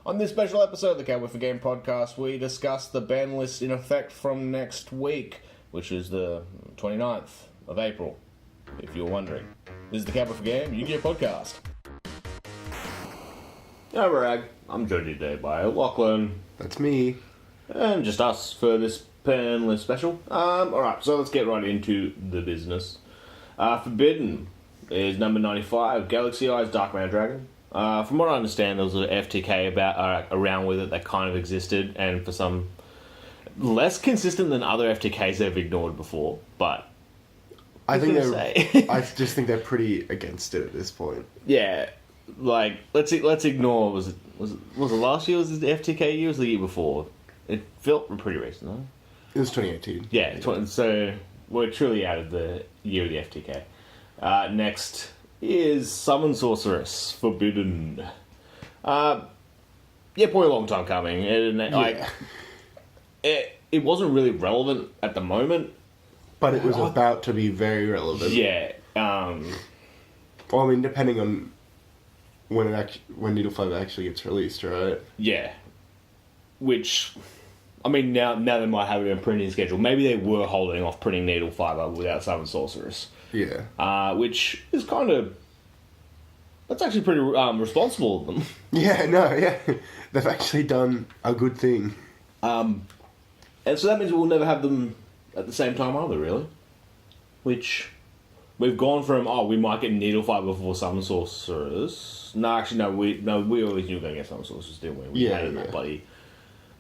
On this special episode of the Cowboy for Game podcast, we discuss the ban list in effect from next week, which is the 29th of April, if you're wondering. This is the Cowboy for Game Yu-Gi-Oh podcast. Yeah, Rag. I'm joined today by Lachlan. That's me. And just us for this ban list special. Alright, so let's get right into the business. Forbidden is number 95, Galaxy Eyes Dark Man Dragon. From what I understand, there was an FTK around with it that kind of existed, and for some less consistent than other FTKs they've ignored before. But I just think they're pretty against it at this point. Yeah, like let's ignore. Was it last year? Was it the FTK year? Or was it the year before? It felt pretty recent, though. It was 2018. Yeah, so we're truly out of the year of the FTK. Next is Summon Sorceress Forbidden. Probably a long time coming. It wasn't really relevant at the moment, but it was about to be very relevant. Yeah. Well, I mean, depending on when Needle 5 actually gets released, right? Yeah. Which, I mean, now they might have it in a printing schedule. Maybe they were holding off printing Needle 5 without Summon Sorceress. Yeah. Which is kind of... That's actually pretty responsible of them. Yeah. They've actually done a good thing. And so that means we'll never have them at the same time either, really. Which... We've gone from, we might get Needle 5 before Summon Sorceress. No, actually, no, we always knew we were going to get Summon Sorceress, didn't we? We had it in that bloody...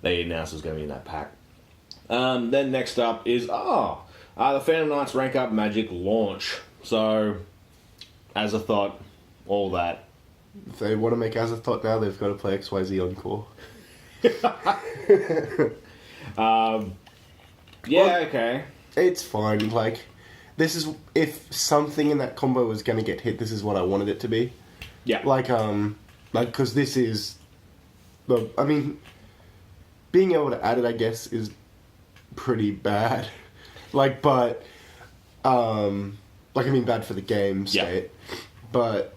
They announced it was going to be in that pack. Then next up is, the Phantom Knights Rank Up Magic launch. So, Azathoth, all that. If they want to make Azathoth now, they've got to play XYZ Encore. Okay. It's fine, like... This is, if something in that combo was going to get hit, this is what I wanted it to be. Yeah. Because this is... I mean, being able to add it, I guess, is pretty bad. Bad for the game state. Yeah. But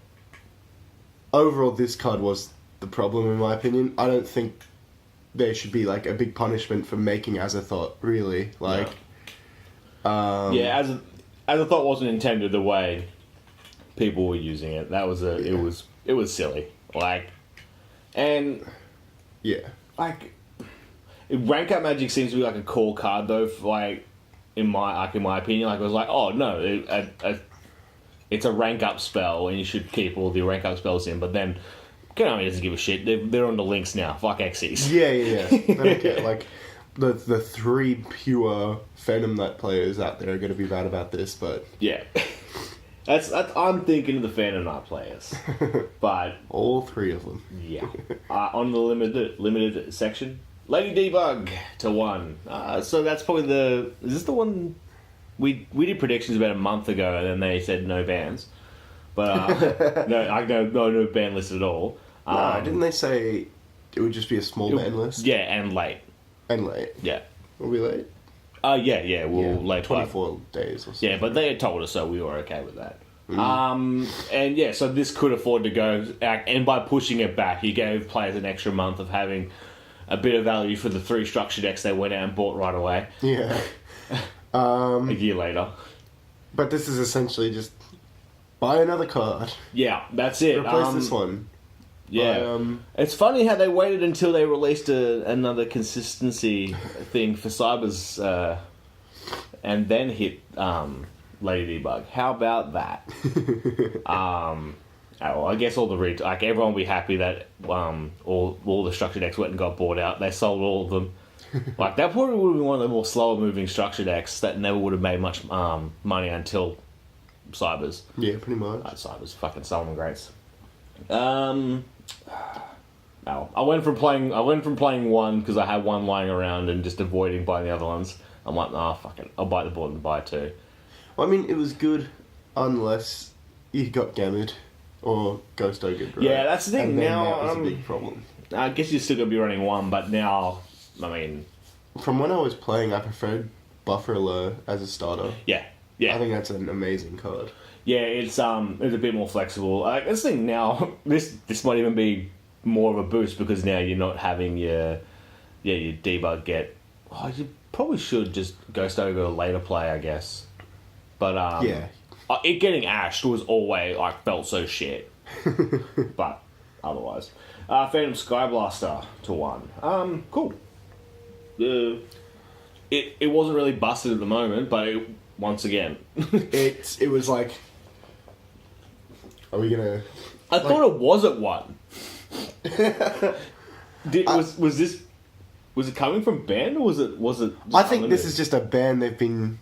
overall, this card was the problem, in my opinion. I don't think there should be, a big punishment for making Azathoth, really. Azathoth wasn't intended the way people were using it. That was it was silly. Rank Up Magic seems to be a core card though. In my opinion, it was it's a rank up spell and you should keep all the rank up spells in. But then Konami doesn't give a shit. They're on the links now. Fuck Xyz. Yeah. They don't care. The three pure Phantom Knight players out there are going to be bad about this, but... Yeah. That's I'm thinking of the Phantom Knight players. But... All three of them. Yeah. On the limited section, Lady Debug to 1. So that's probably is this the one... We did predictions about a month ago, and then they said no bans. But, no ban list at all. Didn't they say it would just be a small ban list? Yeah, and late. And late. Yeah. Were we late? Yeah. We'll late 24 days or something. Yeah, but they had told us, so we were okay with that. Mm. So this could afford to go, and by pushing it back, you gave players an extra month of having a bit of value for the 3 structure decks they went out and bought right away. Yeah. A year later. But this is essentially just buy another card. Yeah, that's it. Replace this one. Yeah, it's funny how they waited until they released another consistency thing for Cybers, and then hit Lady Debug. How about that? I guess all the everyone will be happy that all the structure decks went and got bought out. They sold all of them. That probably would have been one of the more slower moving structure decks that never would have made much money until Cybers. Yeah, pretty much. Cybers, fucking Solomon Greats. I went from playing one because I had one lying around and just avoiding buying the other ones. I'm like, fuck it, I'll buy the board and buy 2. Well, I mean, it was good unless you got Gamut or Ghost Ogre. Right? Yeah, that's the thing. And now that was a big problem. I guess you're still gonna be running 1, but now, I mean, from when I was playing, I preferred Buffer Allure as a starter. Yeah. I think that's an amazing card. Yeah, it's a bit more flexible. This thing now, this might even be more of a boost because now you're not having your debug get. Oh, you probably should just ghost over a later play, I guess. But it getting ashed was always felt so shit. But otherwise, Phantom Skyblaster to 1. Cool. It wasn't really busted at the moment, but once again, it was like, are we gonna? I thought it was at 1. Was it coming from ban or was it? I think this is just a ban they've been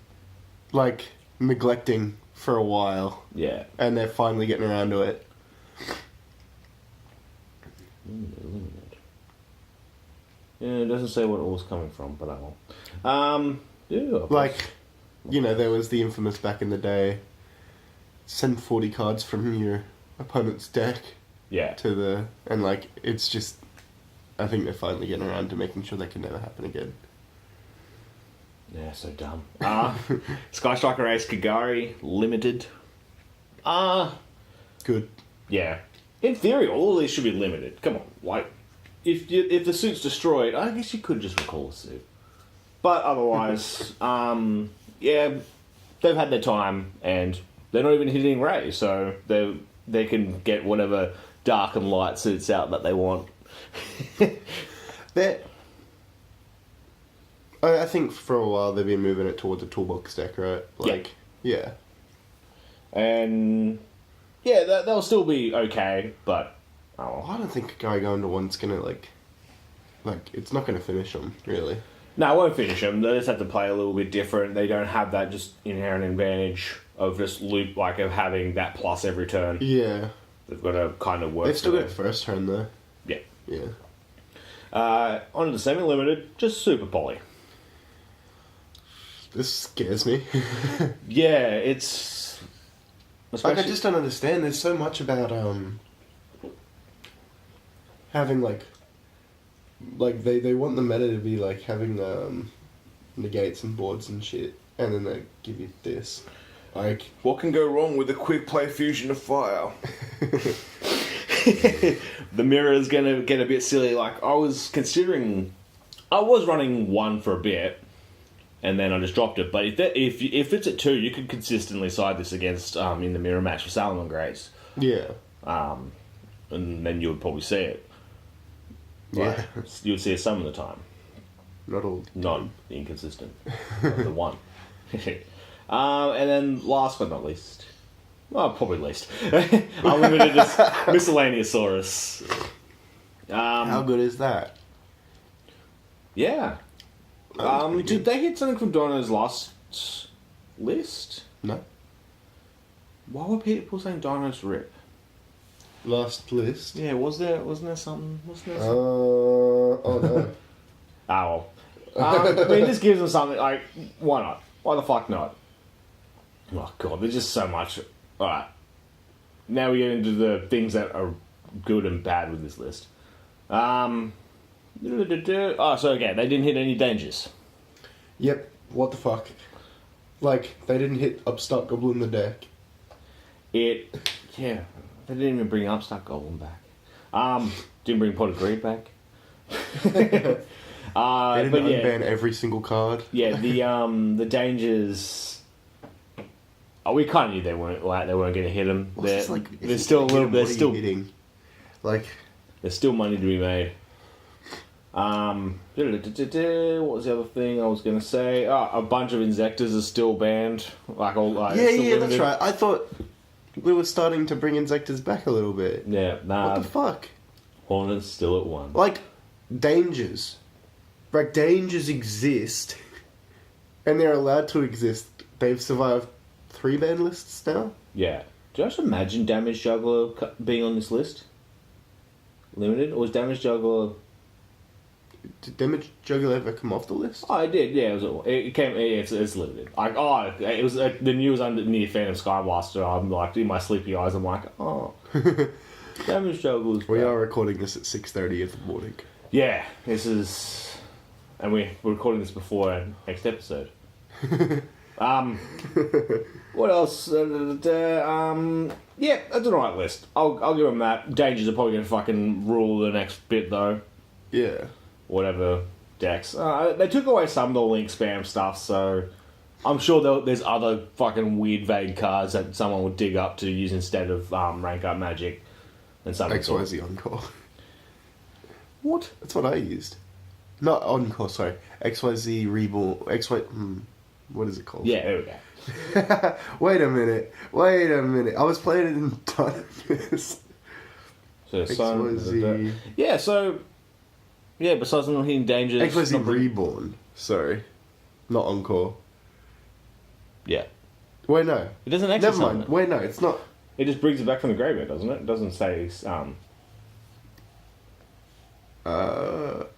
neglecting for a while. Yeah, and they're finally getting around to it. Yeah, it doesn't say what it was coming from, but I won't. There was the infamous back in the day. Send 40 cards from your opponent's deck. Yeah. It's just. I think they're finally getting around to making sure that can never happen again. Yeah, so dumb. Sky Striker Ace Kagari limited. Good. Yeah. In theory, all of these should be limited. Come on, if the suit's destroyed, I guess you could just recall the suit. But otherwise, they've had their time and they're not even hitting Ray, so they can get whatever dark and light suits out that they want. I think for a while they've been moving it towards a toolbox deck, right? Yeah. And they'll still be okay, but I don't think a guy going to 1's gonna it's not gonna finish them really. No, it won't finish them. They just have to play a little bit different. They don't have that just inherent advantage of just loop of having that plus every turn. Yeah. They've got to kind of work. They've still got first turn though. Yeah. Yeah. On to the semi-limited, just Super Poly. This scares me. Yeah, it's... I just don't understand. There's so much about having they want the meta to be having negates and boards and shit, and then they give you this. What can go wrong with a quick play fusion of fire? The mirror is going to get a bit silly. I was running 1 for a bit, and then I just dropped it. But if it's at 2, you could consistently side this against in the mirror match for Salomon Grace. Yeah. And then you would probably see it. Yeah. You would see it some of the time. Not all. Not inconsistent. The 1. And then last but not least, well, probably least, Unlimited Miscellaneousaurus. How good is that? Yeah. Did they hit something from Dino's last list? No. Why were people saying Dino's rip? Last list? Yeah, wasn't there something? Oh no. Oh well. This gives them something, why not? Why the fuck not? Oh god, there's just so much. Alright. Now we get into the things that are good and bad with this list. So again, they didn't hit any dangers. Yep, what the fuck? They didn't hit Upstart Goblin in the deck. They didn't even bring Upstart Goblin back. Didn't bring Pot of Greed back. They didn't unban every single card. Yeah, the dangers... Oh, we kind of knew they weren't going to hit them. There's still a little bit. There's still hitting. There's still money to be made. What was the other thing I was going to say? A bunch of Insectors are still banned. That's right. I thought we were starting to bring Insectors back a little bit. Yeah, nah. What the fuck? Hornet's still at 1. Dangers. Dangers exist, and they're allowed to exist. They've survived 3 ban lists now? Yeah. Do you just imagine Damage Juggler being on this list? Limited? Or was Damage Juggler... Did Damage Juggler ever come off the list? Oh, it did, yeah. It came... It's limited. It was... The news underneath Phantom Skyblaster, I'm in my sleepy eyes, I'm Damage Juggler's We are recording this at 6:30 in the morning. Yeah, this is... And we're recording this before our next episode. What else? Yeah, that's an alright list. I'll give them that. Dangers are probably going to fucking rule the next bit, though. Yeah. Whatever decks. They took away some of the link spam stuff, so I'm sure there's other fucking weird vague cards that someone would dig up to use instead of rank up magic and something. XYZ Encore. What? That's what I used. Not Encore, sorry. XYZ Reborn. What is it called? Yeah, there we go. Wait a minute. I was playing it in Darkness. XYZ. Yeah, so. Yeah, besides not hitting dangers. XYZ Reborn. Sorry. Not Encore. Yeah. Wait, no. It doesn't actually. Never mind. Wait, no, it's not. It just brings it back from the graveyard, doesn't it? It doesn't say. Watch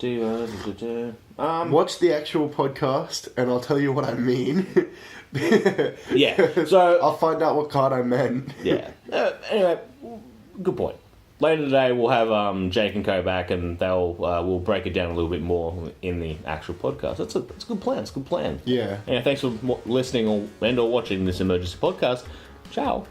the actual podcast and I'll tell you what I mean. Yeah, so I'll find out what card I meant. Yeah. Anyway, good point. Later today we'll have Jake and Co back and we'll break it down a little bit more in the actual podcast. That's a good plan. It's a good plan. Yeah. Yeah. Thanks for listening or watching this emergency podcast. Ciao.